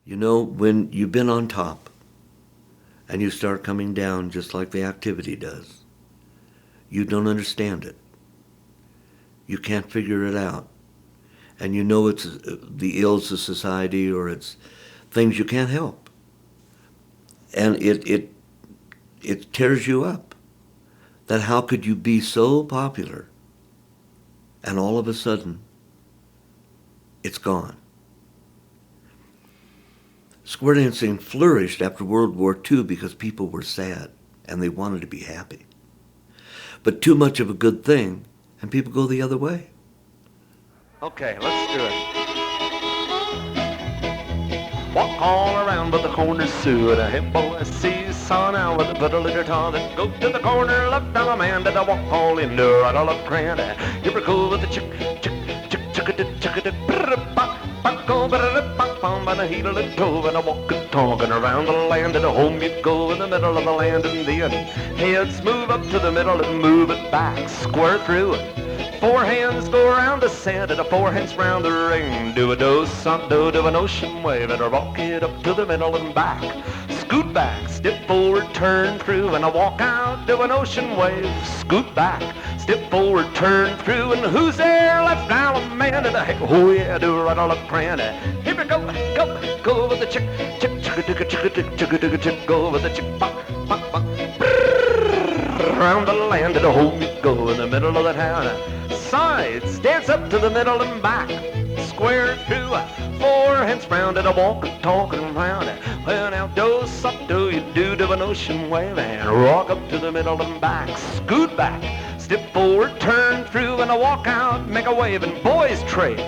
You know, when you've been on top and you start coming down just like the activity does, you don't understand it. You can't figure it out. And you know it's the ills of society or it's things you can't help. And it tears you up. That how could you be so popular and all of a sudden it's gone. Square dancing flourished after World War II because people were sad and they wanted to be happy. But too much of a good thing and people go the other way. Okay, let's do it. Walk all around but the corner suit. A hip boy seesaw now with a put a little tall that go to the corner left down a man that I walk all in there right all up grand. Here we go with the chick go by the heel of the toe and I walk a talking around the land and home you go in the middle of the land and then heads move up to the middle and move it back square through it. Four hands go around the sand and four hands round the ring. Do a do something, do an ocean wave and I rock it up to the middle and back. Scoot back, step forward, turn through and I walk out, do an ocean wave. Scoot back, step forward, turn through and who's there? Left now a man and a heck, oh yeah, do right all up grand. Here we go with the chick, go with the chick, around the land and home you go in the middle of the town. Sides, dance up to the middle and back, square through, four hands round and a walk talking around. Well now do something, do you do an ocean wave and rock up to the middle and back, scoot back, step forward, turn through and a walk out, make a wave and boys trade.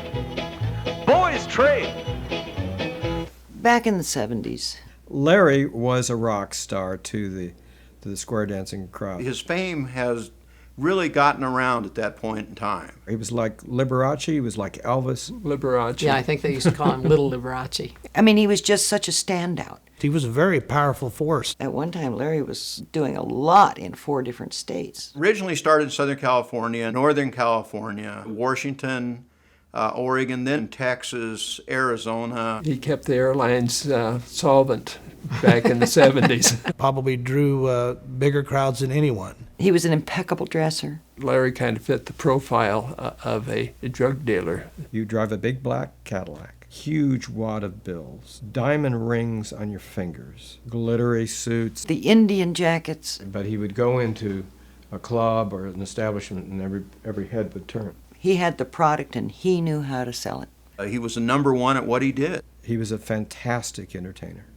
Back in the 70s. Larry was a rock star to the square dancing crowd. His fame has really gotten around at that point in time. He was like Liberace, he was like Elvis. Liberace. Yeah, I think they used to call him Little Liberace. I mean, he was just such a standout. He was a very powerful force. At one time, Larry was doing a lot in 4 different states. Originally started in Southern California, Northern California, Washington, Oregon, then Texas, Arizona. He kept the airlines solvent back in the 70s. Probably drew bigger crowds than anyone. He was an impeccable dresser. Larry kind of fit the profile of a drug dealer. You drive a big black Cadillac, huge wad of bills, diamond rings on your fingers, glittery suits. The Indian jackets. But he would go into a club or an establishment and every head would turn. He had the product and he knew how to sell it. He was the number one at what he did. He was a fantastic entertainer.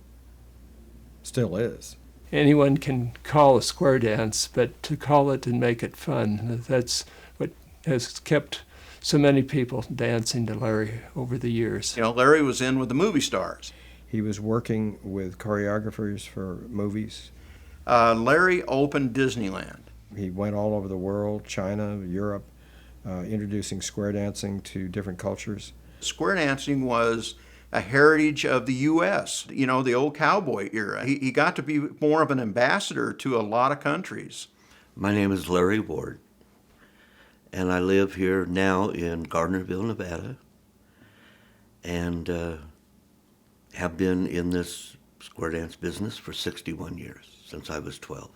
Still is. Anyone can call a square dance, but to call it and make it fun, that's what has kept so many people dancing to Larry over the years. You know, Larry was in with the movie stars. He was working with choreographers for movies. Larry opened Disneyland. He went all over the world, China, Europe, introducing square dancing to different cultures. Square dancing was a heritage of the U.S., you know, the old cowboy era. He got to be more of an ambassador to a lot of countries. My name is Larry Ward, and I live here now in Gardnerville, Nevada, and have been in this square dance business for 61 years, since I was 12.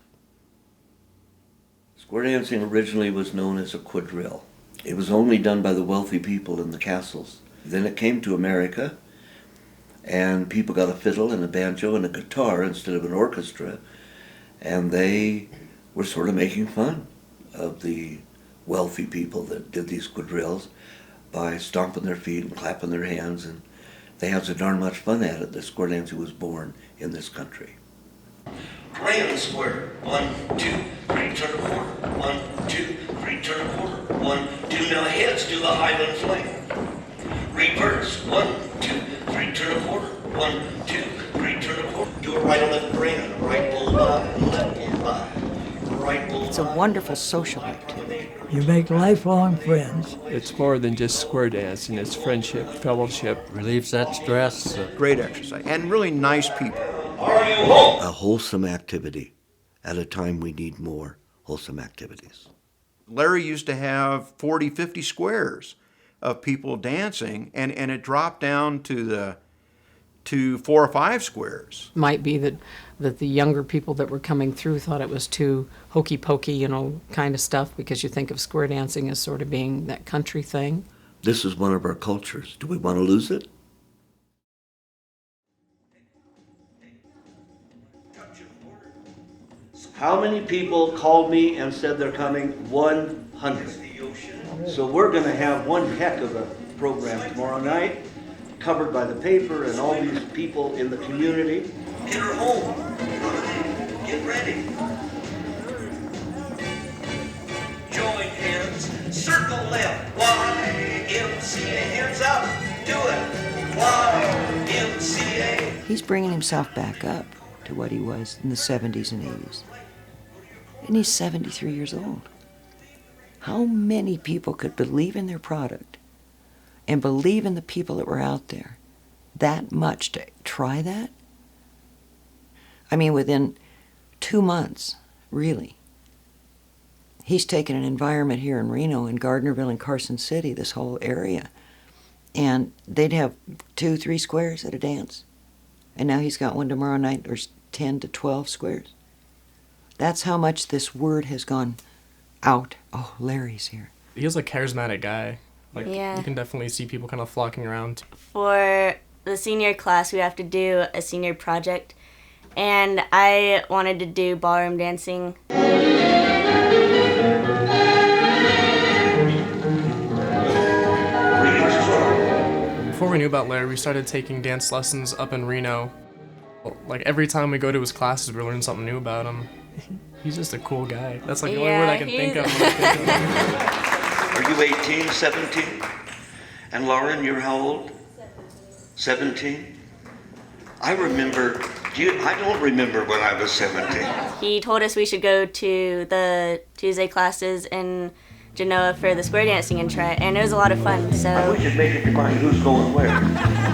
Square dancing originally was known as a quadrille. It was only done by the wealthy people in the castles. Then it came to America, and people got a fiddle and a banjo and a guitar instead of an orchestra, and they were sort of making fun of the wealthy people that did these quadrilles by stomping their feet and clapping their hands, and they had so darn much fun at it that square dancing was born in this country. Lay in the square. 1, 2, 3, turn a quarter. 1, 2, 3, turn a quarter. 1, 2. Now heads do the Highland fling. Reverse. 1, 2, 3, turn a quarter. 1, 2, 3, turn a quarter. Do a right or left grand. Right bull by, left bull by. Right bull by. It's a wonderful social activity. You make lifelong friends. It's more than just square dancing. It's friendship, fellowship. Relieves that stress. Great exercise. And really nice people. Are you home? A wholesome activity at a time we need more wholesome activities. Larry used to have 40, 50 squares of people dancing, and it dropped down to the to 4 or 5 squares. Might be that the younger people that were coming through thought it was too hokey pokey, kind of stuff, because you think of square dancing as sort of being that country thing. This is one of our cultures. Do we want to lose it? How many people called me and said they're coming? 100. So we're going to have one heck of a program tomorrow night, covered by the paper and all these people in the community. Get her home. Get ready. Join hands. Circle left. YMCA. Hands up. Do it. YMCA. He's bringing himself back up to what he was in the 70s and 80s. And he's 73 years old. How many people could believe in their product and believe in the people that were out there that much to try that? I mean, within 2 months, really. He's taken an environment here in Reno, in Gardnerville and Carson City, this whole area, and they'd have 2, 3 squares at a dance. And now he's got one tomorrow night, there's 10 to 12 squares. That's how much this word has gone out. Oh, Larry's here. He was a charismatic guy. Yeah. You can definitely see people kind of flocking around. For the senior class, we have to do a senior project, and I wanted to do ballroom dancing. Before we knew about Larry, we started taking dance lessons up in Reno. Like, every time we go to his classes, we learn something new about him. He's just a cool guy. That's like the only word I can think of. Are you 18, 17? And Lauren, you're how old? 17? I remember, I don't remember when I was 17. He told us we should go to the Tuesday classes in Genoa for the square dancing and try it, and it was a lot of fun, so... We should make it your mind who's going where.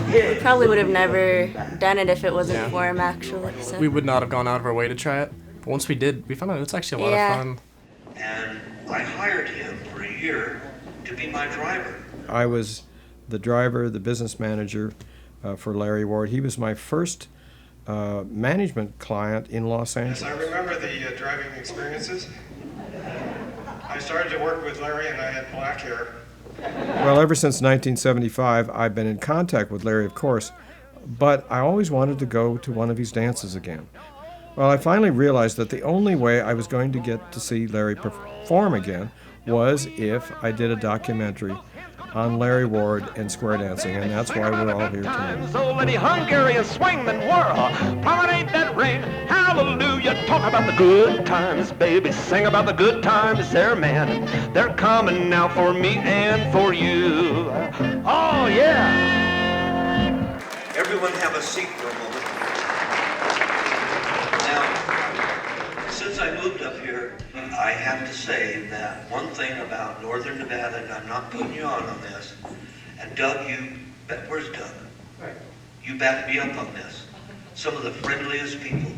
We probably would have never done it if it wasn't for him, actually. So. We would not have gone out of our way to try it. But once we did, we found out it's actually a lot of fun. And I hired him for a year to be my driver. I was the driver, the business manager for Larry Ward. He was my first management client in Los Angeles. Yes, I remember the driving experiences. I started to work with Larry and I had black hair. Well, ever since 1975, I've been in contact with Larry, of course, but I always wanted to go to one of his dances again. Well, I finally realized that the only way I was going to get to see Larry perform again was if I did a documentary on Larry Ward and square dancing, and that's why we're all here tonight. So let the Hungarian swing and whirl, promenade that ring, hallelujah, talk about the good times, baby, sing about the good times, there, man, they're coming now for me and for you. Oh, yeah. Everyone have a seat for a moment. Now, since I moved up here, I have to say that one thing about Northern Nevada, and I'm not putting you on this, and Doug, where's Doug? Right. You back me up on this. Some of the friendliest people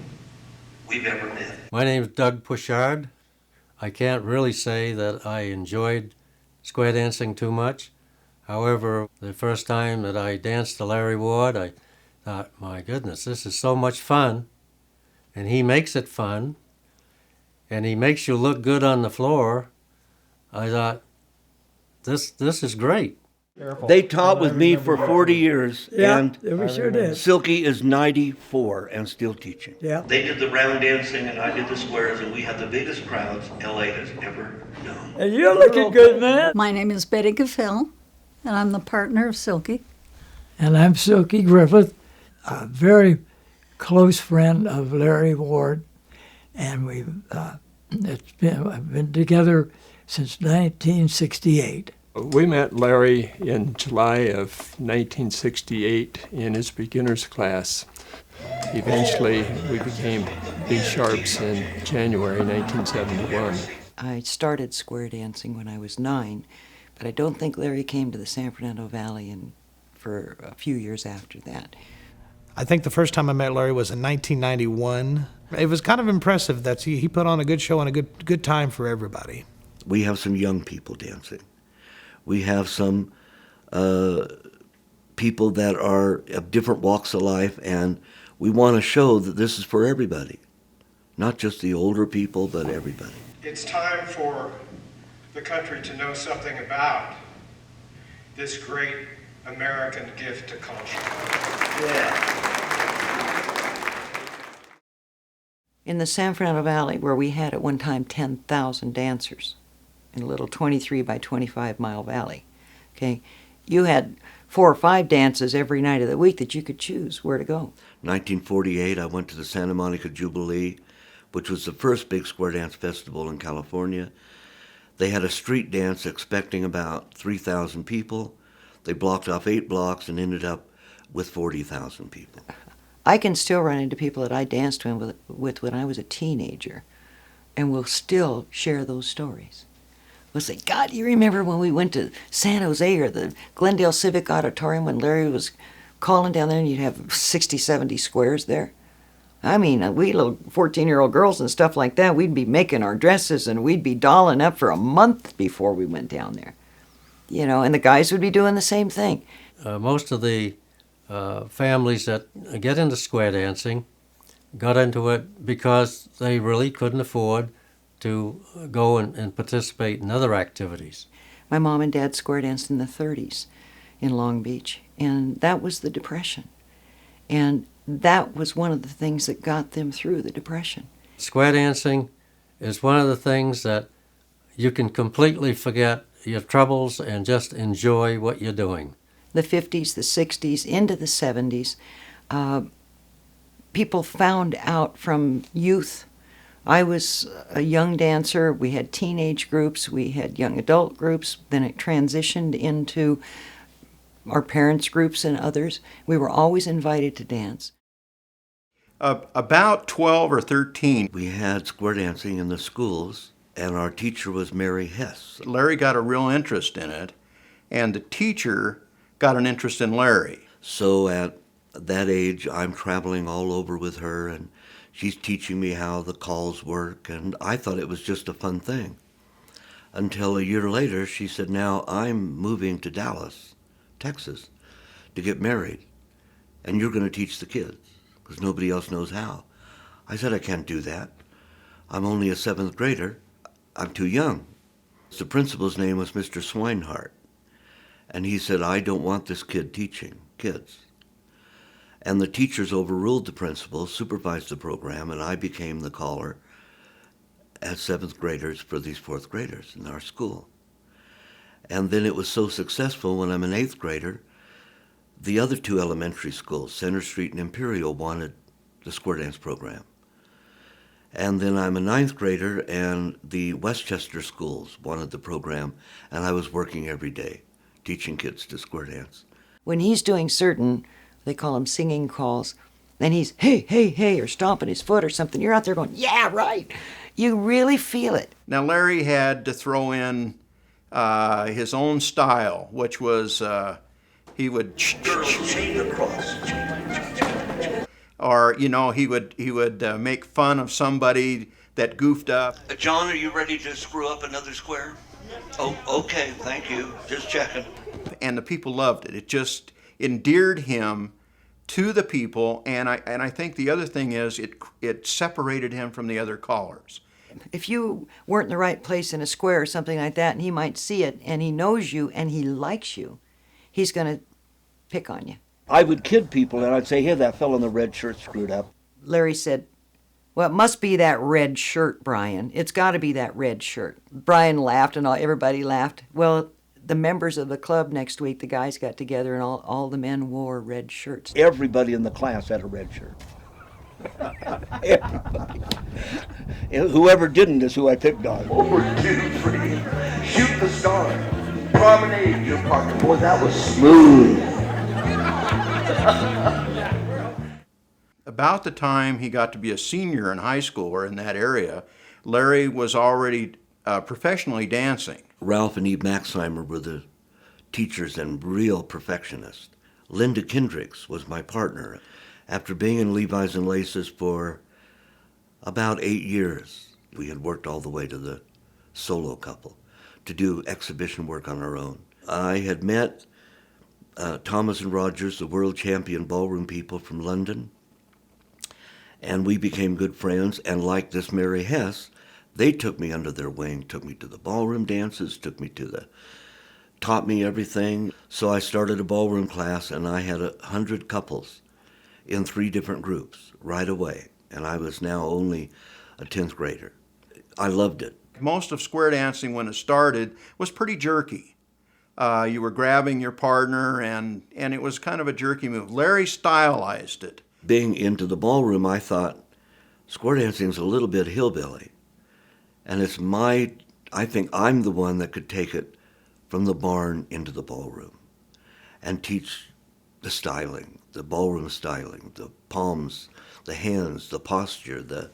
we've ever met. My name's Doug Pushard. I can't really say that I enjoyed square dancing too much. However, the first time that I danced to Larry Ward, I thought, my goodness, this is so much fun. And he makes it fun. And he makes you look good on the floor. I thought, this is great. They taught with me for 40 years, Yeah, and we sure did. Silky is 94 and still teaching. Yeah. They did the round dancing, and I did the squares, and we had the biggest crowds LA has ever known. And you're looking good, man. My name is Betty Gaffel, and I'm the partner of Silky. And I'm Silky Griffith, a very close friend of Larry Ward, and I've been together since 1968. We met Larry in July of 1968 in his beginner's class. Eventually, we became B-sharps in January 1971. I started square dancing when I was 9, but I don't think Larry came to the San Fernando Valley for a few years after that. I think the first time I met Larry was in 1991. It was kind of impressive that he put on a good show and a good time for everybody. We have some young people dancing. We have some people that are of different walks of life, and we want to show that this is for everybody, not just the older people, but everybody. It's time for the country to know something about this great American gift to culture. In the San Fernando Valley, where we had at one time 10,000 dancers in a little 23 by 25 mile valley, okay, you had 4 or 5 dances every night of the week that you could choose where to go. 1948, I went to the Santa Monica Jubilee, which was the first big square dance festival in California. They had a street dance expecting about 3,000 people. They blocked off 8 blocks and ended up with 40,000 people. I can still run into people that I danced with when I was a teenager, and we'll still share those stories. We'll say, God, you remember when we went to San Jose or the Glendale Civic Auditorium when Larry was calling down there and you'd have 60, 70 squares there? I mean, we little 14-year-old girls and stuff like that, we'd be making our dresses and we'd be dolling up for a month before we went down there. You know, and the guys would be doing the same thing. Most of the families that get into square dancing got into it because they really couldn't afford to go and participate in other activities. My mom and dad square danced in the 30s in Long Beach, and that was the Depression. And that was one of the things that got them through the Depression. Square dancing is one of the things that you can completely forget your troubles and just enjoy what you're doing. The 50s, the 60s, into the 70s, people found out from youth. I was a young dancer. We had teenage groups. We had young adult groups. Then it transitioned into our parents' groups and others. We were always invited to dance. About 12 or 13, we had square dancing in the schools, and our teacher was Mary Hess. Larry got a real interest in it, and the teacher got an interest in Larry. So at that age, I'm traveling all over with her, and she's teaching me how the calls work, and I thought it was just a fun thing. Until a year later, she said, now I'm moving to Dallas, Texas, to get married, and you're going to teach the kids, because nobody else knows how. I said, I can't do that. I'm only a 7th grader. I'm too young. The principal's name was Mr. Swinehart, and he said, I don't want this kid teaching kids. And the teachers overruled the principal, supervised the program, and I became the caller as 7th graders for these 4th graders in our school. And then it was so successful when I'm an 8th grader, the other 2 elementary schools, Center Street and Imperial, wanted the square dance program. And then I'm a 9th grader, and the Westchester schools wanted the program, and I was working every day, teaching kids to square dance. When he's doing certain, they call them singing calls, then he's, hey, hey, hey, or stomping his foot or something, you're out there going, yeah, right. You really feel it. Now, Larry had to throw in his own style, which was he would or you know he would make fun of somebody that goofed up. John, are you ready to screw up another square? Oh, okay, thank you. Just checking. And the people loved it. It just endeared him to the people, and I think the other thing is it separated him from the other callers. If you weren't in the right place in a square or something like that, and he might see it, and he knows you, and he likes you, he's going to pick on you. I would kid people, and I'd say, here, that fellow in the red shirt screwed up. Larry said, well, it must be that red shirt, Brian. It's got to be that red shirt. Brian laughed, and everybody laughed. Well, the members of the club next week, the guys got together, and all the men wore red shirts. Everybody in the class had a red shirt. Everybody. Whoever didn't is who I picked on. 4, 2, 3, shoot the star. Promenade your partner. Boy, that was smooth. About the time he got to be a senior in high school or in that area, Larry was already professionally dancing. Ralph and Eve Maxheimer were the teachers and real perfectionists. Linda Kendricks was my partner. After being in Levi's and Laces for about 8 years, we had worked all the way to the solo couple to do exhibition work on our own. I had met Thomas and Rogers, the world champion ballroom people from London. And we became good friends, and like this Mary Hess, they took me under their wing, took me to the ballroom dances, taught me everything. So I started a ballroom class, and I had 100 couples in 3 different groups right away. And I was now only a 10th grader. I loved it. Most of square dancing when it started was pretty jerky. You were grabbing your partner, and it was kind of a jerky move. Larry stylized it. Being into the ballroom, I thought, square dancing's a little bit hillbilly. And I think I'm the one that could take it from the barn into the ballroom and teach the styling, the ballroom styling, the palms, the hands, the posture, the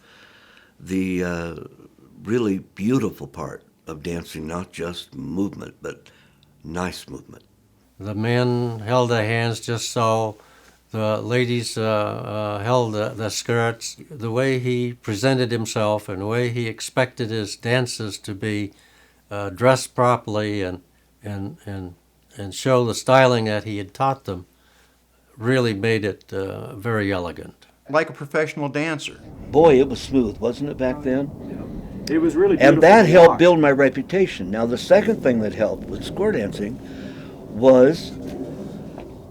really beautiful part of dancing, not just movement, but nice movement. The men held their hands just so. The ladies held the skirts. The way he presented himself and the way he expected his dancers to be dressed properly and show the styling that he had taught them really made it very elegant. Like a professional dancer. Boy, it was smooth, wasn't it, back then? It was really beautiful. And that to helped watch. build my reputation. Now, the second thing that helped with square dancing was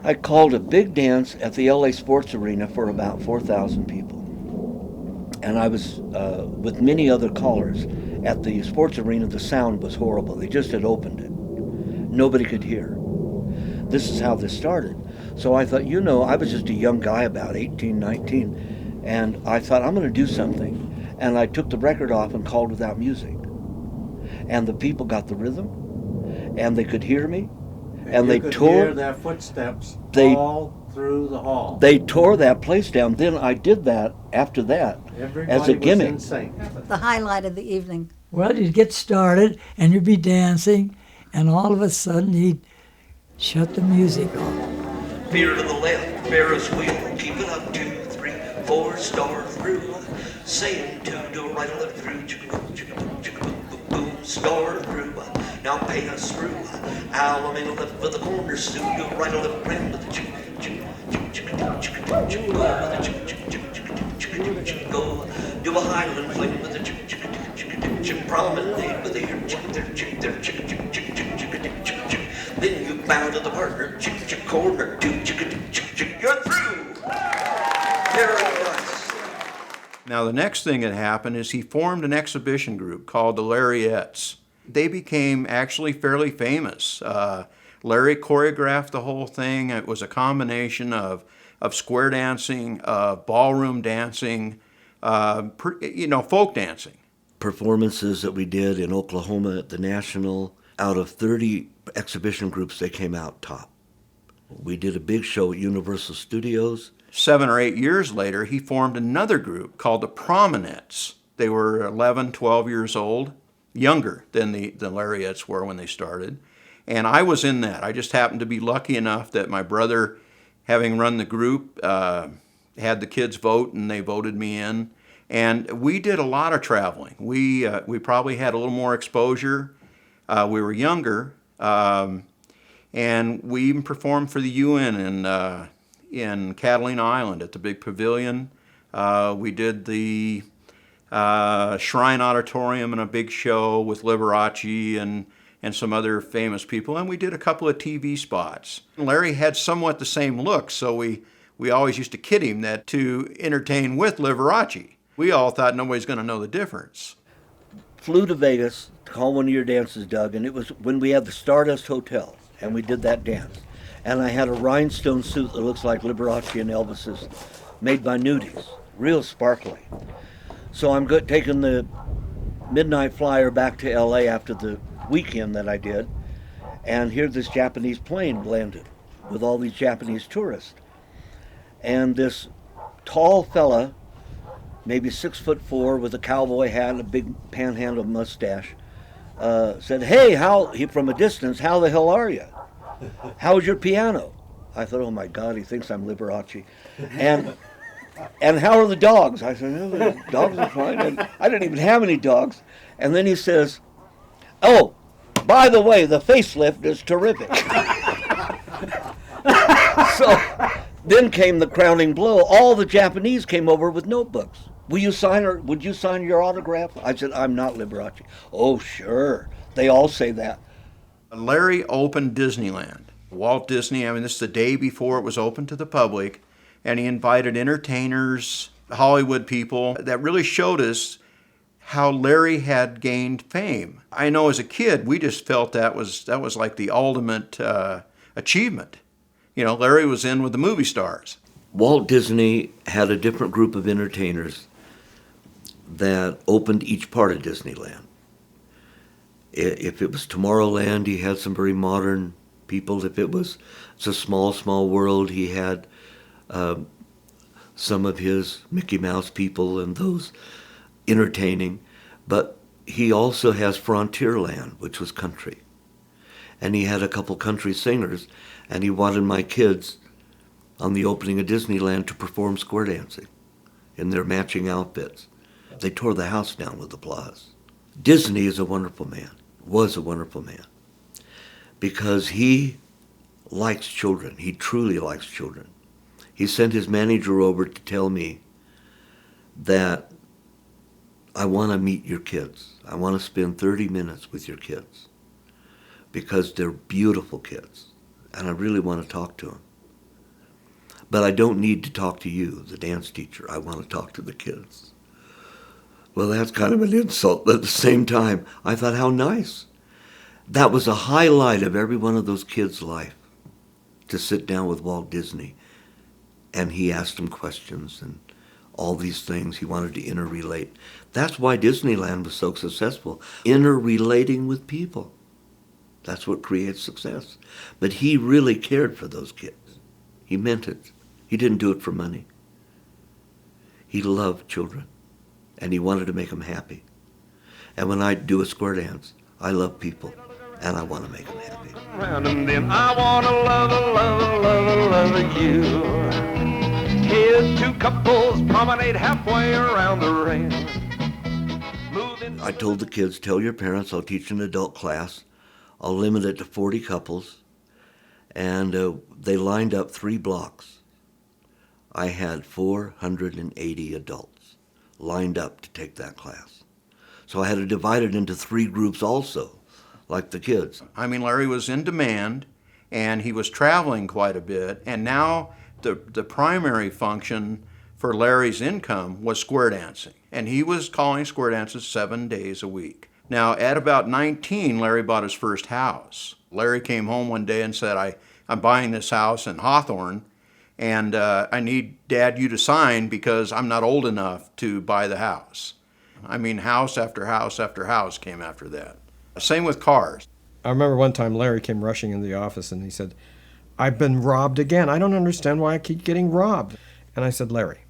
I called a big dance at the LA Sports Arena for about 4,000 people. And I was with many other callers. At the sports arena, the sound was horrible. They just had opened it. Nobody could hear. This is how this started. So I thought, I was just a young guy, about 18, 19, and I thought, I'm going to do something. And I took the record off and called without music. And the people got the rhythm, and they could hear me, and they could tore hear their footsteps all through the hall. They tore that place down. Then I did that after that as a gimmick. Was in sync. The highlight of the evening. Well, you'd get started and you'd be dancing, and all of a sudden he'd shut the music off. Veer to the left, Ferris wheel, keep it up, 2, 3, 4, star through. Same 2, do a right or left through, boom, star through. Now pass through. Alameda left for the corner, Sue, do a right or left round with the go. Do a Highland fling with the promenade with the then you bow to the partner, corner, you're through. Very nice. Now the next thing that happened is he formed an exhibition group called the Larryettes. They became actually fairly famous. Larry choreographed the whole thing. It was a combination of square dancing, ballroom dancing, folk dancing. Performances that we did in Oklahoma at the National, out of 30 exhibition groups, they came out top. We did a big show at Universal Studios. 7 or 8 years later, he formed another group called the Promenettes. They were 11, 12 years old, younger than the Larryettes were when they started. And I was in that. I just happened to be lucky enough that my brother, having run the group, had the kids vote, and they voted me in. And we did a lot of traveling. We probably had a little more exposure. We were younger, and we even performed for the UN in Catalina Island at the big pavilion. We did the Shrine Auditorium in a big show with Liberace and some other famous people, and we did a couple of TV spots. Larry had somewhat the same look, so we always used to kid him that to entertain with Liberace. We all thought nobody's going to know the difference. Flew to Vegas to call one of your dances, Doug, and it was when we had the Stardust Hotel, and we did that dance. And I had a rhinestone suit that looks like Liberace and Elvis's, made by Nudies, real sparkly. So I'm taking the midnight flyer back to LA after the weekend that I did, and here this Japanese plane landed with all these Japanese tourists. And this tall fella, maybe 6'4", with a cowboy hat and a big panhandle mustache, said, "Hey, from a distance, how the hell are you? How's your piano?" I thought, oh my God, he thinks I'm Liberace. And how are the dogs? I said, "Oh, the dogs are fine." And I didn't even have any dogs. And then he says, "Oh, by the way, the facelift is terrific." So then came the crowning blow. All the Japanese came over with notebooks. Would you sign your autograph? I said, I'm not Liberace. Oh, sure. They all say that. Larry opened Disneyland. Walt Disney, I mean, this is the day before it was open to the public, and he invited entertainers, Hollywood people, that really showed us how Larry had gained fame. I know as a kid, we just felt that was like the ultimate achievement. You know, Larry was in with the movie stars. Walt Disney had a different group of entertainers that opened each part of Disneyland. If it was Tomorrowland, he had some very modern people. If it's a small, small world, he had some of his Mickey Mouse people and those entertaining. But he also has Frontierland, which was country. And he had a couple country singers, and he wanted my kids on the opening of Disneyland to perform square dancing in their matching outfits. They tore the house down with applause. Disney is a wonderful man, was a wonderful man, because he likes children. He truly likes children. He sent his manager over to tell me that I want to meet your kids. I want to spend 30 minutes with your kids because they're beautiful kids, and I really want to talk to them. But I don't need to talk to you, the dance teacher. I want to talk to the kids. Well, that's kind of an insult, but at the same time, I thought, how nice. That was a highlight of every one of those kids' life, to sit down with Walt Disney. And he asked them questions and all these things. He wanted to interrelate. That's why Disneyland was so successful, interrelating with people. That's what creates success. But he really cared for those kids. He meant it. He didn't do it for money. He loved children, and he wanted to make them happy. And when I do a square dance, I love people, and I want to make them happy. And then I want to love you. Here's two couples promenade halfway around the ring. I told the kids, tell your parents I'll teach an adult class. I'll limit it to 40 couples. And they lined up 3 blocks. I had 480 adults lined up to take that class. So I had to divide it into 3 groups also, like the kids. I mean, Larry was in demand, and he was traveling quite a bit, and now the primary function for Larry's income was square dancing. And he was calling square dances 7 days a week. Now, at about 19, Larry bought his first house. Larry came home one day and said, I'm buying this house in Hawthorne, and I need, Dad, you to sign because I'm not old enough to buy the house. I mean, house after house after house came after that. Same with cars. I remember one time Larry came rushing in the office and he said, I've been robbed again. I don't understand why I keep getting robbed. And I said, Larry,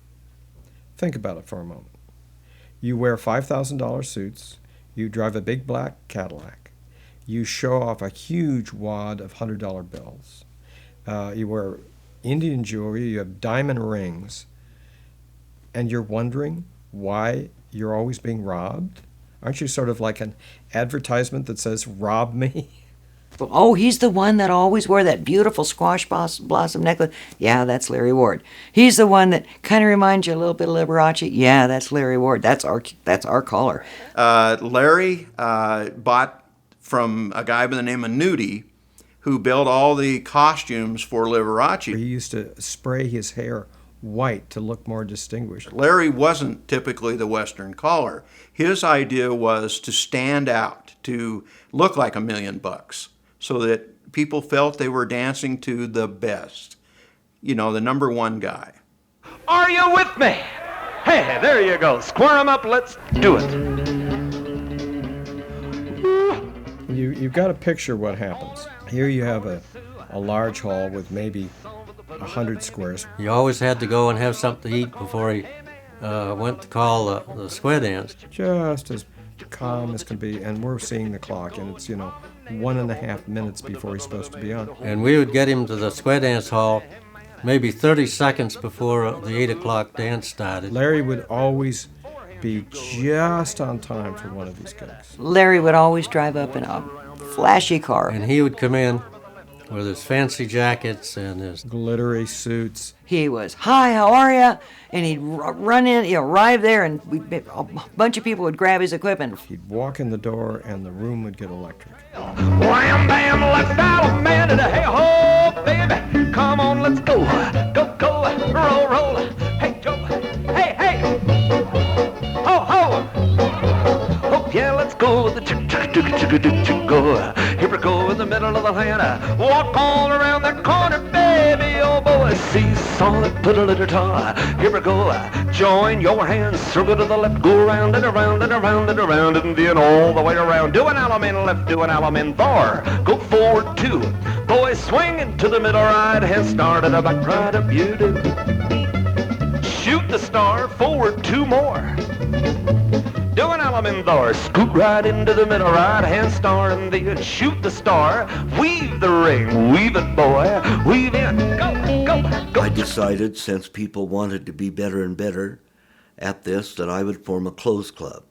think about it for a moment. You wear $5,000 suits. You drive a big black Cadillac. You show off a huge wad of $100 bills. You wear Indian jewelry. You have diamond rings. And you're wondering why you're always being robbed? Aren't you sort of like an advertisement that says, rob me? Oh, he's the one that always wore that beautiful squash blossom necklace. Yeah, that's Larry Ward. He's the one that kind of reminds you a little bit of Liberace. Yeah, that's Larry Ward. That's our caller. Larry bought from a guy by the name of Nudie, who built all the costumes for Liberace. He used to spray his hair white to look more distinguished. Larry wasn't typically the Western caller. His idea was to stand out, to look like $1 million, so that people felt they were dancing to the best. You know, the number one guy. Are you with me? Hey, there you go. Square 'em up. Let's do it. You've got to picture what happens. Here you have a large hall with maybe 100 squares. He always had to go and have something to eat before he went to call the square dance. Just as calm as can be, and we're seeing the clock, and it's, 1.5 minutes before he's supposed to be on. And we would get him to the square dance hall maybe 30 seconds before the 8 o'clock dance started. Larry would always be just on time for one of these gigs. Larry would always drive up in a flashy car. And he would come in with his fancy jackets and his glittery suits. He was, hi, how are you? And he'd run in, arrive there, and a bunch of people would grab his equipment. He'd walk in the door, and the room would get electric. Wham, bam, let's dial a man and a hey ho, baby. Come on, let's go. Go, go, roll, roll. Hey, Joe. Hey, hey. Ho, ho. Oh, yeah, let's go with the go. Here we go in the middle of the land. Walk all around that corner, baby. Oh, boy, seesaw that put a little tar. Here we go. Join your hands, circle to the left, go around and around and around and around and then all the way around. Do an allemande left, do an allemande bar. Go forward two. Boy, swing into the middle right hand, start at a back right up you do. Shoot the star, forward two more. Do an allemande bar, scoot right into the middle right hand star and then shoot the star. Weave the ring, weave it, boy, weave in. Go, go, go. I decided, since people wanted to be better and better at this, that I would form a clothes club,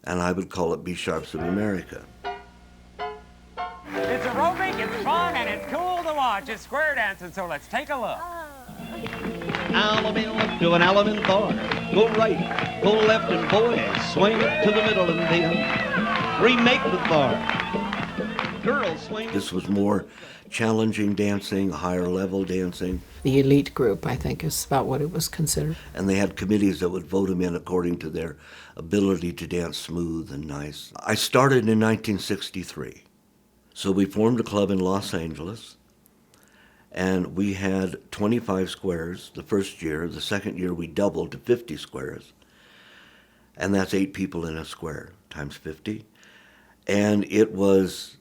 and I would call it B Sharps of America. It's aerobic, it's fun, and it's cool to watch. It's square dancing, so let's take a look. Allemande left, do an allemande bar. Go right, go left, and boys, swing to the middle and then remake the bar. Girls swing. This was more challenging dancing, higher level dancing. The elite group, I think, is about what it was considered. And they had committees that would vote them in according to their ability to dance smooth and nice. I started in 1963. So we formed a club in Los Angeles, and we had 25 squares the first year. The second year we doubled to 50 squares, and that's 8 people in a square times 50. And it was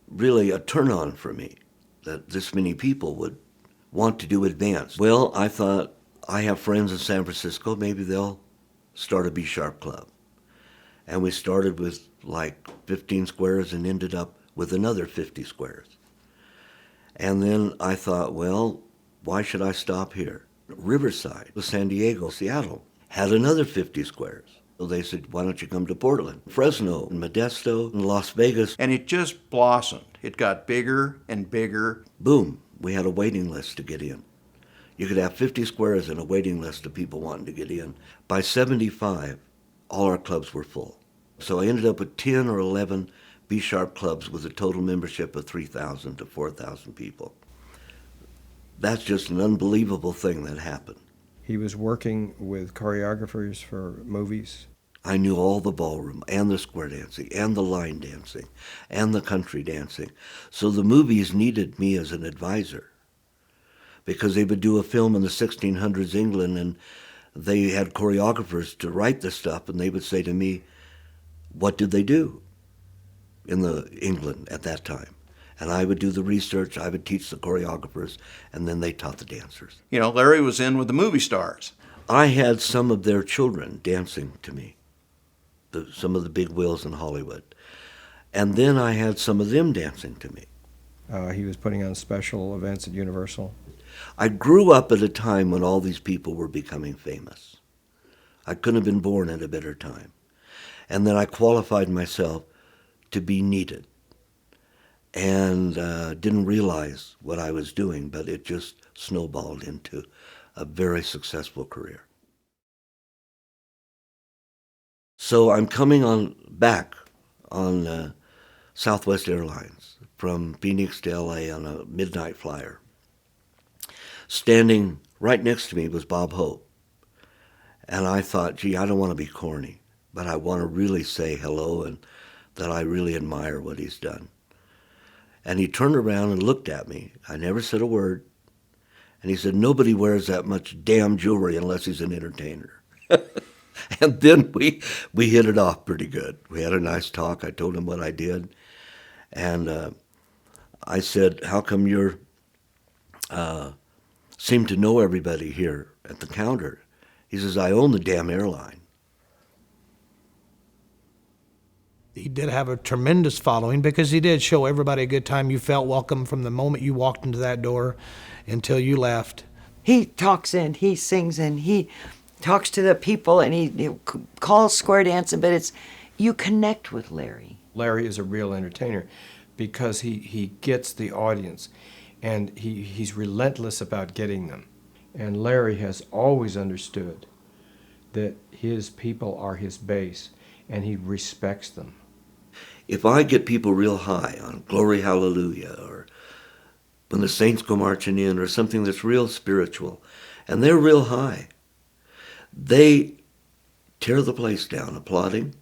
really a turn-on for me that this many people would want to do advanced. Well, I thought, I have friends in San Francisco, maybe they'll start a B-sharp club. And we started with like 15 squares and ended up with another 50 squares. And then I thought, well, why should I stop here? Riverside, San Diego, Seattle had another 50 squares. So they said, why don't you come to Portland? Fresno, and Modesto, and Las Vegas. And it just blossomed. It got bigger and bigger. Boom, we had a waiting list to get in. You could have 50 squares and a waiting list of people wanting to get in. By 75, all our clubs were full. So I ended up with 10 or 11 B-sharp clubs with a total membership of 3,000 to 4,000 people. That's just an unbelievable thing that happened. He was working with choreographers for movies. I knew all the ballroom and the square dancing and the line dancing and the country dancing. So the movies needed me as an advisor because they would do a film in the 1600s England and they had choreographers to write the stuff and they would say to me, what did they do in the England at that time? And I would do the research, I would teach the choreographers, and then they taught the dancers. You know, Larry was in with the movie stars. I had some of their children dancing to me, some of the big wheels in Hollywood. And then I had some of them dancing to me. He was putting on special events at Universal. I grew up at a time when all these people were becoming famous. I couldn't have been born at a better time. And then I qualified myself to be needed. And didn't realize what I was doing, but it just snowballed into a very successful career. So I'm coming back on Southwest Airlines from Phoenix to LA on a midnight flyer. Standing right next to me was Bob Hope. And I thought, gee, I don't want to be corny, but I want to really say hello and that I really admire what he's done. And he turned around and looked at me. I never said a word. And he said, nobody wears that much damn jewelry unless he's an entertainer. And then we hit it off pretty good. We had a nice talk. I told him what I did. And I said, how come you seem to know everybody here at the counter? He says, I own the damn airline. He did have a tremendous following because he did show everybody a good time. You felt welcome from the moment you walked into that door until you left. He talks and he sings and he talks to the people and he calls square dancing, but you connect with Larry. Larry is a real entertainer. because he gets the audience, and he's relentless about getting them. And Larry has always understood that his people are his base, and he respects them. If I get people real high on Glory Hallelujah, or when the saints go marching in, or something that's real spiritual, and they're real high, they tear the place down applauding,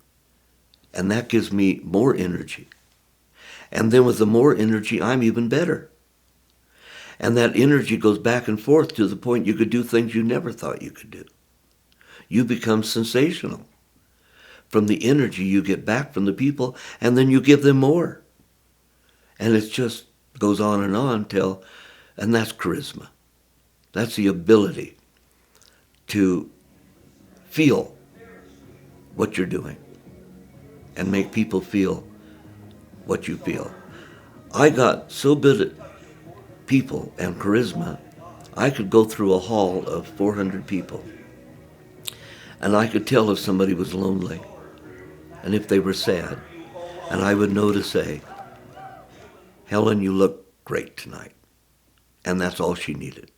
and that gives me more energy. And then with the more energy, I'm even better. And that energy goes back and forth to the point you could do things you never thought you could do. You become sensational from the energy you get back from the people, and then you give them more. And it just goes on till, and that's charisma. That's the ability to feel what you're doing and make people feel what you feel. I got so good at people and charisma, I could go through a hall of 400 people, and I could tell if somebody was lonely and if they were sad, and I would know to say, Helen, you look great tonight. And that's all she needed.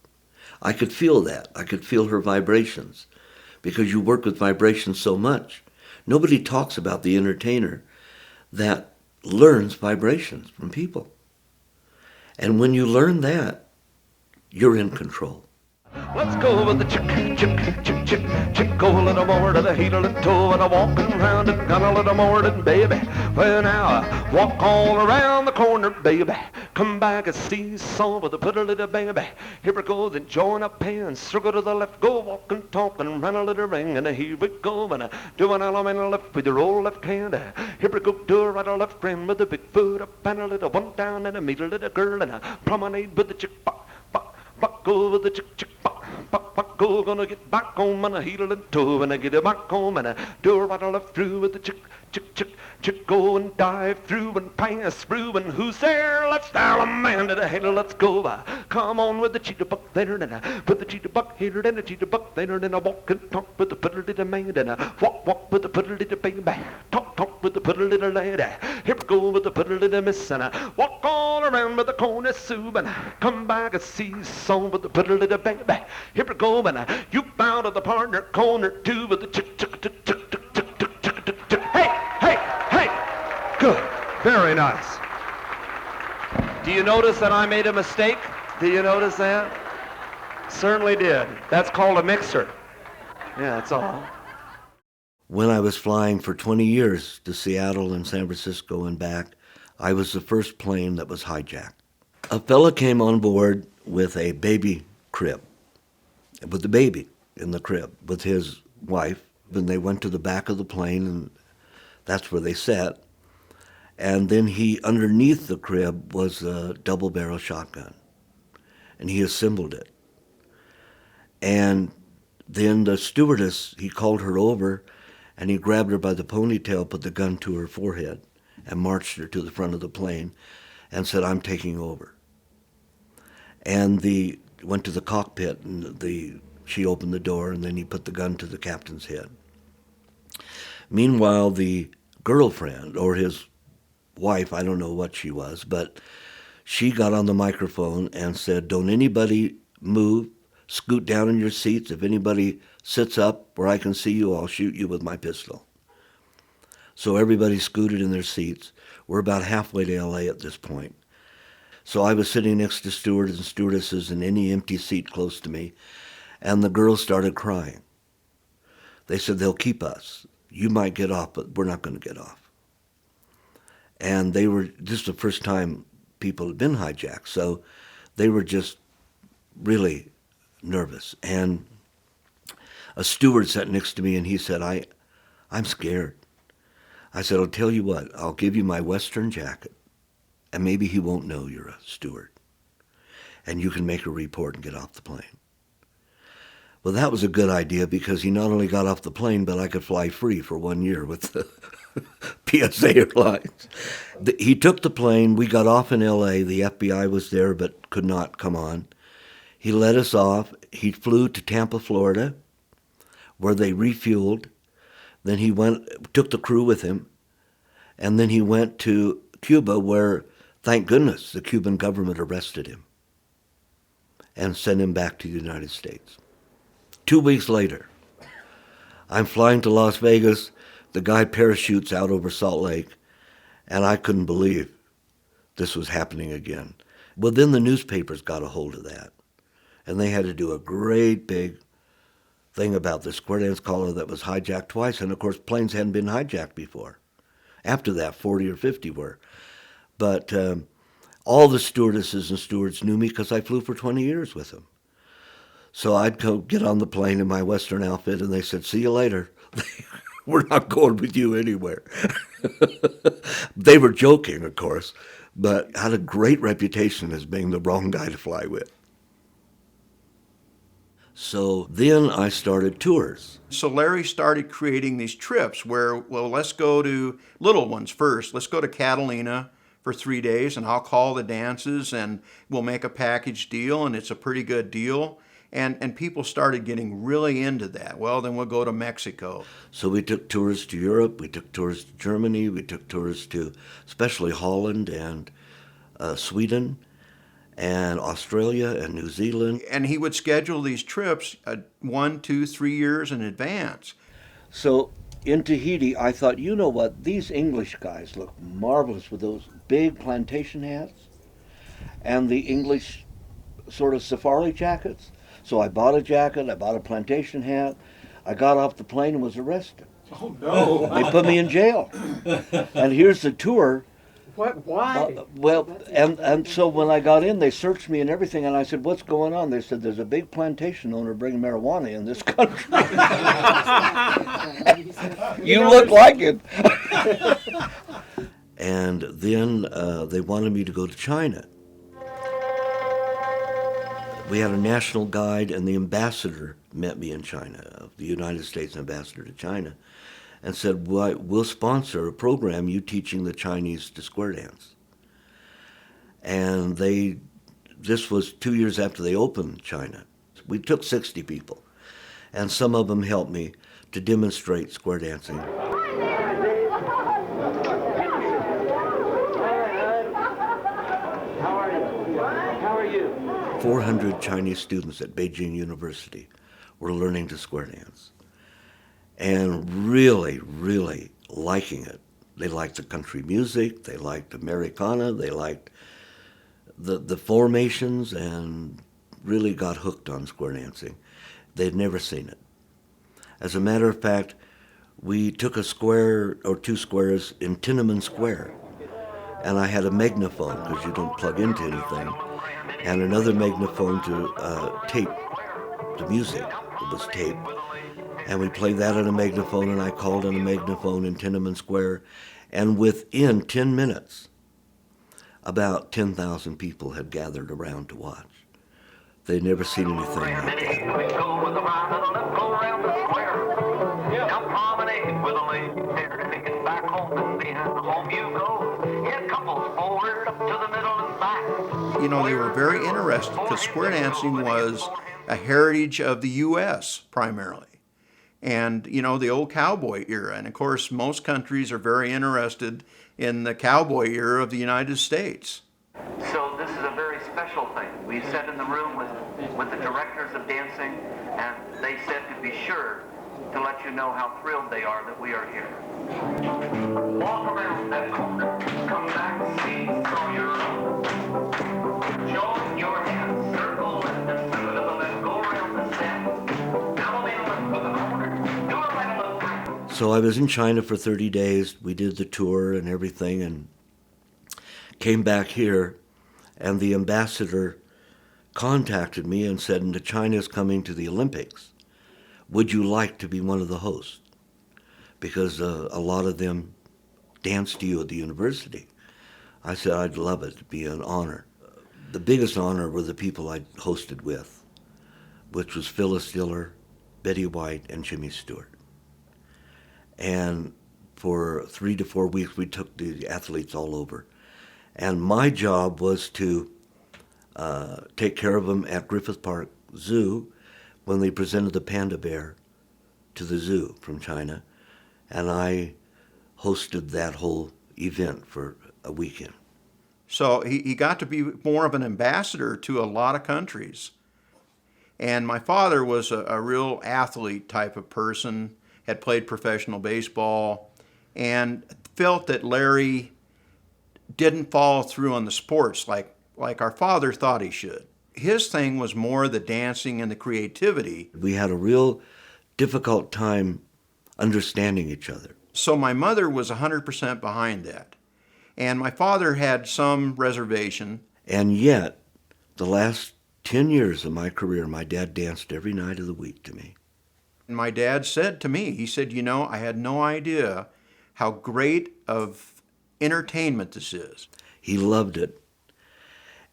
I could feel that. I could feel her vibrations, because you work with vibrations so much. Nobody talks about the entertainer that learns vibrations from people. And when you learn that, you're in control. Let's go with the chick, go a little more to the heel of the toe, and a walking around and gun a little more than baby. Well now, walk all around the corner, baby. Come back and see some with a pretty little baby. Here we go, then join up hands, circle to the left, go walking, talking, run a little ring, and here we go, and do an element left with your old left hand. Here we go, do a right or left friend with a big foot up and a little one down, and a meet a little girl, and a promenade with the chick. Buck over the chick, buck, go, gonna get back home and a heel and toe, and I get it back home and I do a right or left through with the chick, go and dive through and pass through, and who's there? Let's dial a man to the head, let's go. Come on with the cheetah buck there, and I put the cheetah buck here, and the cheetah buck there, and I walk and talk with the pretty little man, and I walk with the pretty little baby, talk with the pretty little lady. Here we go with the pretty little miss, and I walk all around with the corner soup, and I come back and see some with the pretty little baby. Here we go, and you bow to the partner corner two with the chick. Hey, good, very nice. Do you notice that I made a mistake? Do you notice that? Certainly did. That's called a mixer. Yeah, that's all. When I was flying for 20 years to Seattle and San Francisco and back, I was the first plane that was hijacked. A fella came on board with a baby crib, with the baby in the crib, with his wife, and they went to the back of the plane, and that's where they sat. And then underneath the crib was a double-barrel shotgun, and he assembled it. And then the stewardess, he called her over, and he grabbed her by the ponytail, put the gun to her forehead, and marched her to the front of the plane and said, I'm taking over. And went to the cockpit, and she opened the door, and then he put the gun to the captain's head. Meanwhile, the girlfriend, or his wife, I don't know what she was, but she got on the microphone and said, don't anybody move, scoot down in your seats. If anybody sits up where I can see you, I'll shoot you with my pistol. So everybody scooted in their seats. We're about halfway to LA at this point. So I was sitting next to stewards and stewardesses in any empty seat close to me, and the girls started crying. They said, they'll keep us. You might get off, but we're not going to get off. And this is the first time people had been hijacked, so they were just really nervous. And a steward sat next to me, and he said, I'm scared. I said, I'll tell you what, I'll give you my Western jacket, and maybe he won't know you're a steward, and you can make a report and get off the plane. Well, that was a good idea, because he not only got off the plane, but I could fly free for 1 year with the PSA Airlines. He took the plane. We got off in L.A. The FBI was there but could not come on. He let us off. He flew to Tampa, Florida, where they refueled. Then he took the crew with him, and then he went to Cuba, where Thank goodness the Cuban government arrested him and sent him back to the United States. 2 weeks later, I'm flying to Las Vegas. The guy parachutes out over Salt Lake, and I couldn't believe this was happening again. Well, then the newspapers got a hold of that, and they had to do a great big thing about the square dance caller that was hijacked twice, and of course planes hadn't been hijacked before. After that, 40 or 50 were. But all the stewardesses and stewards knew me because I flew for 20 years with them. So I'd go get on the plane in my Western outfit, and they said, "See you later. We're not going with you anywhere." They were joking, of course, but had a great reputation as being the wrong guy to fly with. So then I started tours. So Larry started creating these trips where, well, let's go to little ones first. Let's go to Catalina for 3 days, and I'll call the dances, and we'll make a package deal, and it's a pretty good deal. And people started getting really into that. Well, then we'll go to Mexico. So we took tours to Europe, we took tours to Germany, we took tours to especially Holland and Sweden and Australia and New Zealand. And he would schedule these trips 1, 2, 3 years in advance. So in Tahiti, I thought, you know what, these English guys look marvelous with those big plantation hats and the English sort of safari jackets. So I bought a jacket, I bought a plantation hat, I got off the plane and was arrested. Oh, no. They put me in jail. And here's the tour. What? Why? And so when I got in, they searched me and everything, and I said, "What's going on?" They said, "There's a big plantation owner bringing marijuana in this country." You look like it. And then they wanted me to go to China. We had a national guide, and the ambassador met me in China, the United States ambassador to China, and said, "Well, we'll sponsor a program you teaching the Chinese to square dance." And this was 2 years after they opened China. We took 60 people, and some of them helped me to demonstrate square dancing. How are you? 400 Chinese students at Beijing University were learning to square dance and really, really liking it. They liked the country music, they liked Americana, they liked the formations, and really got hooked on square dancing. They'd never seen it. As a matter of fact, we took a square or 2 squares in Tiananmen Square, and I had a magnaphone, because you don't plug into anything, and another magnaphone to tape the music. It was taped. And we played that on a magnaphone, and I called on a magnaphone in Tiananmen Square, and within 10 minutes, about 10,000 people had gathered around to watch. They'd never seen anything like that. Now promenade with a lady there, take it back home, and then home you go. Yeah, couples forward up to the middle and back. You know, they were very interested because square dancing was a heritage of the U.S. primarily. And, you know, the old cowboy era. And, of course, most countries are very interested in the cowboy era of the United States. So this is a very special thing. We sat in the room with the directors of dancing, and they said to be sure to let you know how thrilled they are that we are here. Walk around that corner, come back, see, throw your own. Join your hands, circle left and to the left, go around the set. Now the left with the corner, do it right on the back. So I was in China for 30 days. We did the tour and everything, and came back here, and the ambassador contacted me and said, "China's coming to the Olympics. Would you like to be one of the hosts?" Because a lot of them danced to you at the university. I said, "I'd love it. It'd be an honor." The biggest honor were the people I hosted with, which was Phyllis Diller, Betty White, and Jimmy Stewart. And for 3 to 4 weeks, we took the athletes all over. And my job was to take care of them at Griffith Park Zoo when they presented the panda bear to the zoo from China. And I hosted that whole event for a weekend. So he got to be more of an ambassador to a lot of countries. And my father was a real athlete type of person, had played professional baseball, and felt that Larry didn't follow through on the sports like our father thought he should. His thing was more the dancing and the creativity. We had a real difficult time understanding each other. So my mother was 100% behind that. And my father had some reservation. And yet, the last 10 years of my career, my dad danced every night of the week to me. And my dad said to me, he said, you know, I had no idea how great of entertainment this is. He loved it.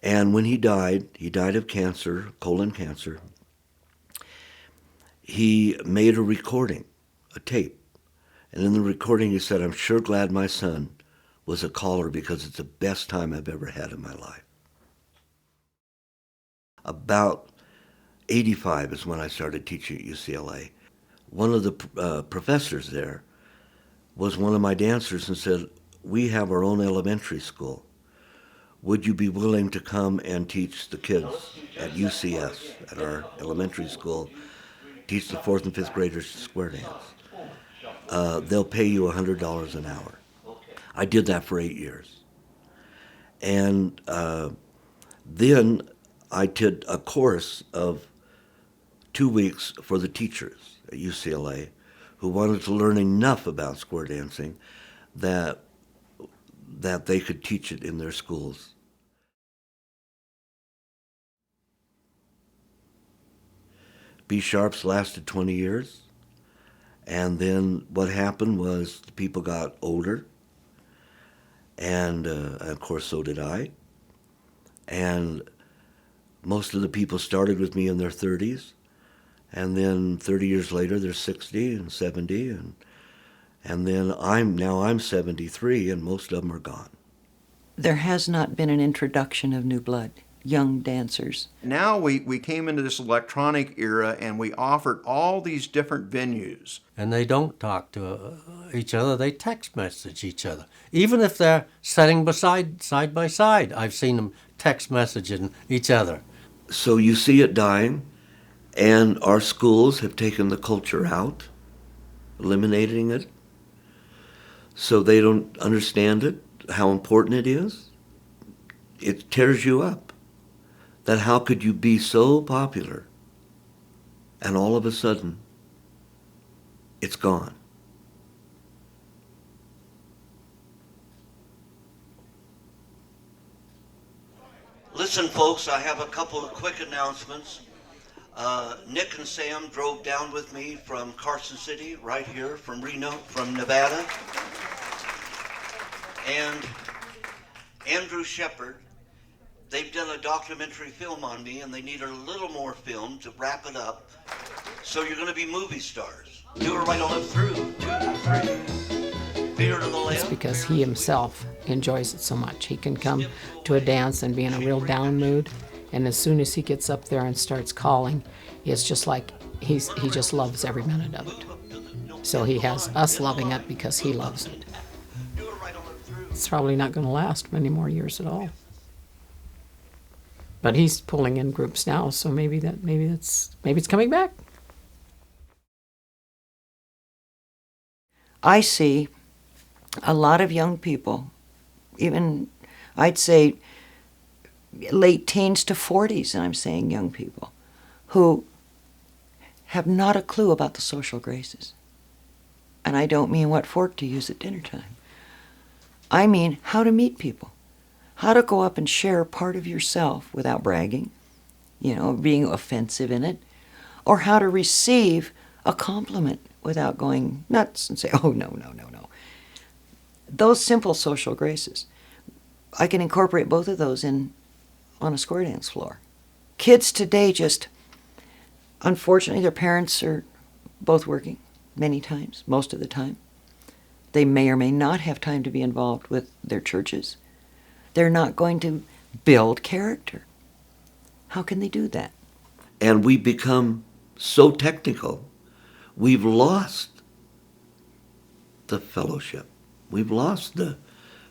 And when he died of cancer, colon cancer. He made a recording, a tape. And in the recording he said, I'm sure glad my son was a caller because it's the best time I've ever had in my life. About 85 is when I started teaching at UCLA. One of the professors there was one of my dancers and said, we have our own elementary school. Would you be willing to come and teach the kids at UCS, at our elementary school, teach the 4th and 5th graders square dance? They'll pay you $100 an hour. I did that for 8 years. And then I did a course of 2 weeks for the teachers at UCLA who wanted to learn enough about square dancing that they could teach it in their schools. B Sharps lasted 20 years. And then what happened was the people got older. And of course, so did I. And most of the people started with me in their 30s. And then 30 years later, they're 60 and 70. And then I'm 73, and most of them are gone. There has not been an introduction of new blood, young dancers. Now we came into this electronic era, and we offered all these different venues. And they don't talk to each other, they text message each other. Even if they're sitting side by side, I've seen them text messaging each other. So you see it dying, and our schools have taken the culture out, eliminating it. So they don't understand it, how important it is. It tears you up. That how could you be so popular and all of a sudden it's gone. Listen, folks, I have a couple of quick announcements. Nick and Sam drove down with me from Carson City, right here, from Reno, from Nevada. And Andrew Shepard, they've done a documentary film on me, and they need a little more film to wrap it up. So you're going to be movie stars. Do it right on up through 2, 3. Fear to the left. It's because he himself enjoys it so much. He can come to a dance and be in a real down mood, and as soon as he gets up there and starts calling, it's just like he just loves every minute of it. So he has us loving it because he loves it. It's probably not going to last many more years at all. But he's pulling in groups now, so maybe it's coming back. I see a lot of young people, even I'd say late teens to 40s, and I'm saying young people, who have not a clue about the social graces. And I don't mean what fork to use at dinner time. I mean how to meet people, how to go up and share part of yourself without bragging, being offensive in it, or how to receive a compliment without going nuts and say, oh, no. Those simple social graces. I can incorporate both of those on a square dance floor. Kids today unfortunately, their parents are both working many times, most of the time. They may or may not have time to be involved with their churches. They're not going to build character. How can they do that? And we become so technical, we've lost the fellowship. We've lost the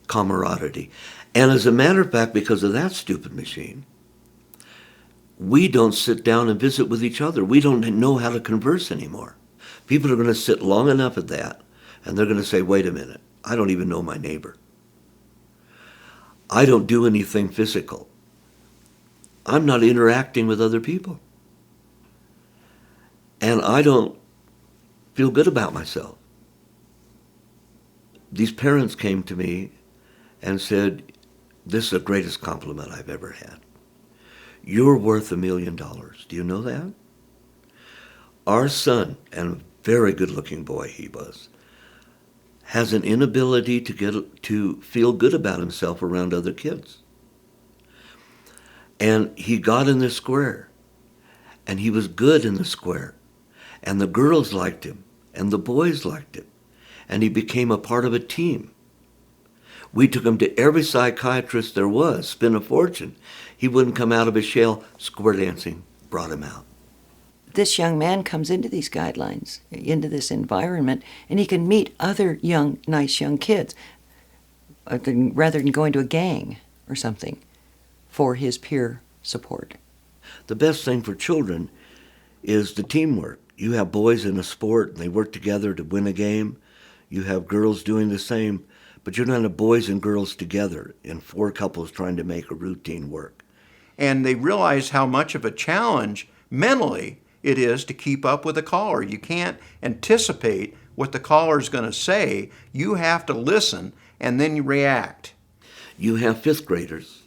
camaraderie. And as a matter of fact, because of that stupid machine, we don't sit down and visit with each other. We don't know how to converse anymore. People are going to sit long enough at that, and they're going to say, wait a minute, I don't even know my neighbor. I don't do anything physical. I'm not interacting with other people. And I don't feel good about myself. These parents came to me and said, this is the greatest compliment I've ever had. You're worth $1 million. Do you know that? Our son, and a very good-looking boy he was, has an inability to feel good about himself around other kids. And he got in the square, and he was good in the square, and the girls liked him, and the boys liked him, and he became a part of a team. We took him to every psychiatrist there was, spent a fortune. He wouldn't come out of his shell. Square dancing brought him out. This young man comes into these guidelines, into this environment, and he can meet other young, nice young kids, rather than going to a gang or something for his peer support. The best thing for children is the teamwork. You have boys in a sport, and they work together to win a game. You have girls doing the same, but you don't have boys and girls together in 4 couples trying to make a routine work. And they realize how much of a challenge mentally it is to keep up with a caller. You can't anticipate what the caller is going to say. You have to listen, and then you react. You have 5th graders,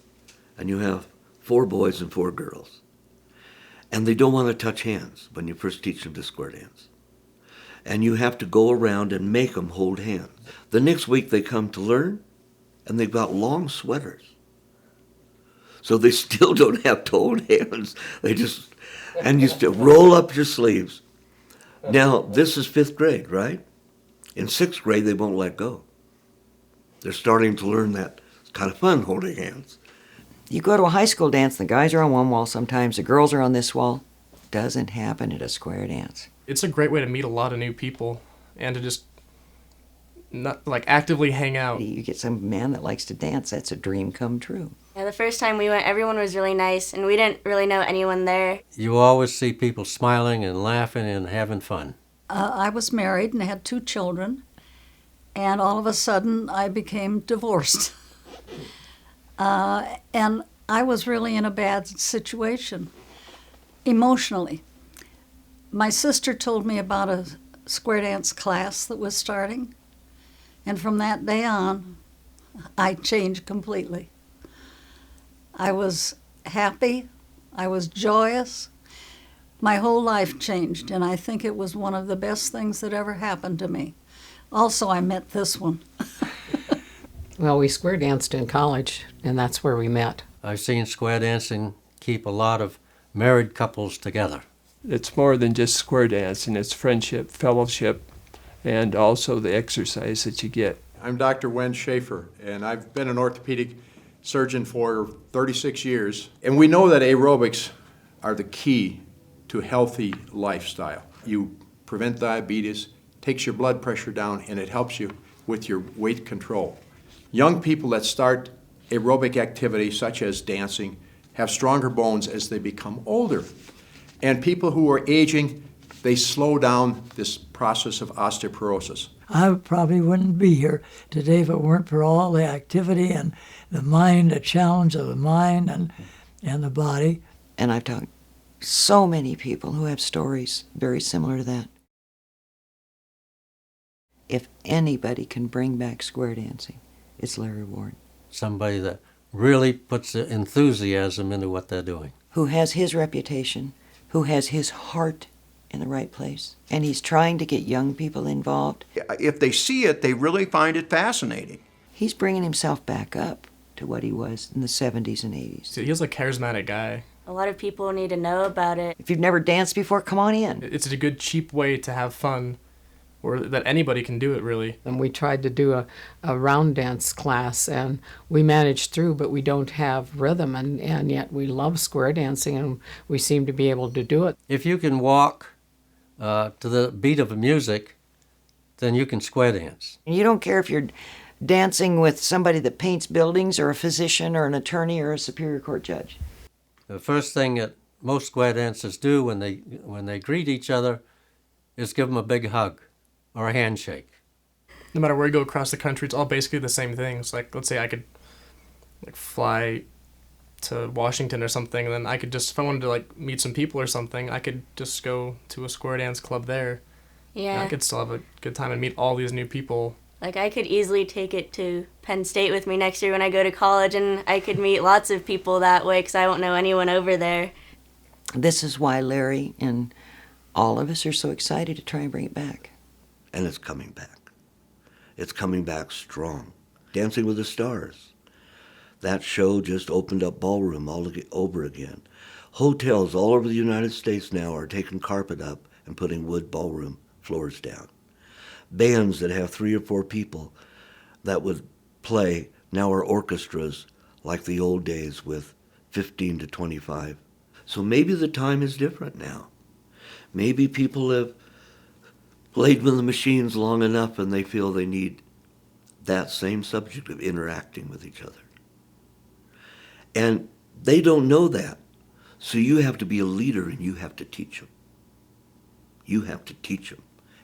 and you have 4 boys and 4 girls. And they don't want to touch hands when you first teach them to square dance. And you have to go around and make them hold hands. The next week they come to learn, and they've got long sweaters. So they still don't have to hold hands. They just, and you still roll up your sleeves. Now, this is 5th grade, right? In 6th grade, they won't let go. They're starting to learn that it's kind of fun holding hands. You go to a high school dance, the guys are on one wall sometimes, the girls are on this wall. Doesn't happen at a square dance. It's a great way to meet a lot of new people and to just not like actively hang out. You get some man that likes to dance, that's a dream come true. Yeah, the first time we went, everyone was really nice, and we didn't really know anyone there. You always see people smiling and laughing and having fun. I was married and had 2 children, and all of a sudden I became divorced. And I was really in a bad situation, emotionally. My sister told me about a square dance class that was starting, and from that day on, I changed completely. I was happy, I was joyous, my whole life changed, and I think it was one of the best things that ever happened to me. Also, I met this one. Well, we square danced in college, and that's where we met. I've seen square dancing keep a lot of married couples together. It's more than just square dancing. It's friendship, fellowship, and also the exercise that you get. I'm Dr. Wen Schaefer, and I've been an orthopedic surgeon for 36 years. And we know that aerobics are the key to healthy lifestyle. You prevent diabetes, takes your blood pressure down, and it helps you with your weight control. Young people that start aerobic activity, such as dancing, have stronger bones as they become older. And people who are aging, they slow down this process of osteoporosis. I probably wouldn't be here today if it weren't for all the activity and the mind, the challenge of the mind and the body. And I've talked to so many people who have stories very similar to that. If anybody can bring back square dancing, it's Larry Ward. Somebody that really puts the enthusiasm into what they're doing. Who has his reputation, who has his heart in the right place, and he's trying to get young people involved. If they see it, they really find it fascinating. He's bringing himself back up to what he was in the 70s and 80s. So he's a charismatic guy. A lot of people need to know about it. If you've never danced before, come on in. It's a good, cheap way to have fun, or that anybody can do it, really. And we tried to do a round dance class, and we managed through, but we don't have rhythm, and yet we love square dancing, and we seem to be able to do it. If you can walk to the beat of music, then you can square dance. And you don't care if you're dancing with somebody that paints buildings or a physician or an attorney or a Superior Court judge? The first thing that most square dancers do when they greet each other is give them a big hug or a handshake. No matter where you go across the country, it's all basically the same things. Like, let's say I could fly to Washington or something, and then I could just, if I wanted to meet some people or something, I could just go to a square dance club there. Yeah. And I could still have a good time and meet all these new people. Like, I could easily take it to Penn State with me next year when I go to college, and I could meet lots of people that way because I won't know anyone over there. This is why Larry and all of us are so excited to try and bring it back. And it's coming back. It's coming back strong. Dancing with the Stars. That show just opened up ballroom all over again. Hotels all over the United States now are taking carpet up and putting wood ballroom floors down. Bands that have 3 or 4 people that would play now are orchestras like the old days with 15 to 25. So maybe the time is different now. Maybe people have played with the machines long enough and they feel they need that same subject of interacting with each other. And they don't know that. So you have to be a leader and you have to teach them. You have to teach them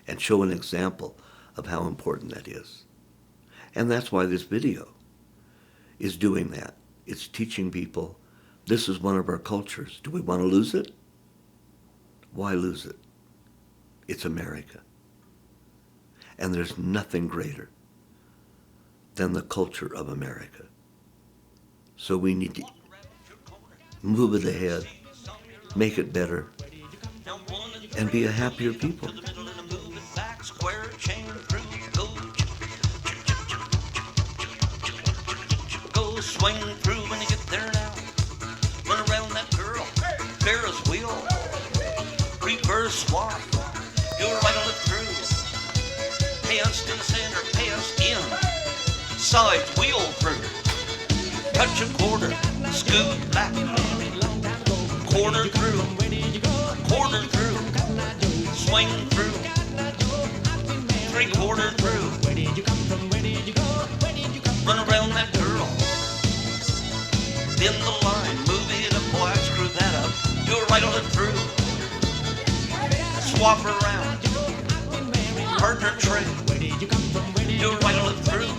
and show an example of how important that is. And that's why this video is doing that. It's teaching people this is one of our cultures. Do we want to lose it? Why lose it? It's America. And there's nothing greater than the culture of America. So we need to move it ahead, make it better, and be a happier people. Go swing through when you get there now. Run around that girl, Ferris wheel, reverse swap, you're right on it through. Pants to the center, pants in, sides wheel through. Touch a quarter, scoot back, quarter through, swing through, 3/4 through. Run around that girl, bend the line, move it up, boy, screw that up. You're right on it through. Swap around, partner trade. You're right on it through.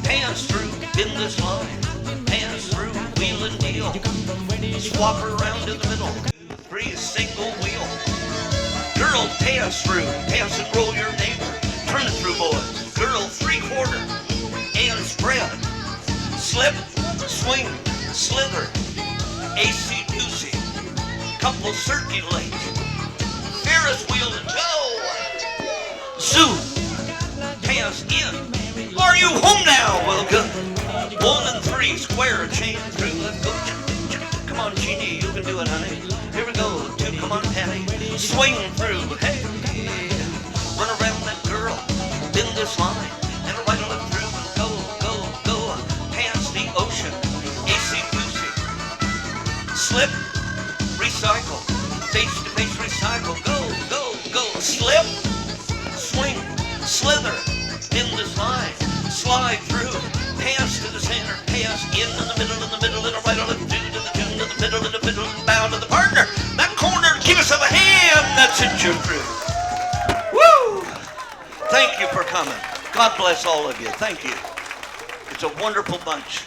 Hands through, bend this line. Hands through, wheel and deal. Swap around in the middle. 3, single wheel. Girl, pass through. Pass and roll your neighbor. Turn it through, boys. Girl, 3/4. And spread. Slip, swing, slither. AC-doozy. Couple circulate. Ferris wheel and go. Zoom. Pass in. Are you home now? Well, good. 1 and 3, square, chain through. Let's go. Come on, Jeannie, you can do it, honey. Here we go. 2, come on, Patty. Swing through. Hey. Run around that girl. Bend this line. And right on it through. Go, go, go. Past the ocean. AC-doozy. Slip. Recycle. Face-to-face recycle. Go, go, go. Slip. Swing. Slither. Bend this line. Slide through. Pass to the center. Pass in the middle, and a right on it through to the tune, to the middle, and bow to the partner. That corner, give us a hand. That's it, you're through. Woo! Thank you for coming. God bless all of you. Thank you. It's a wonderful bunch.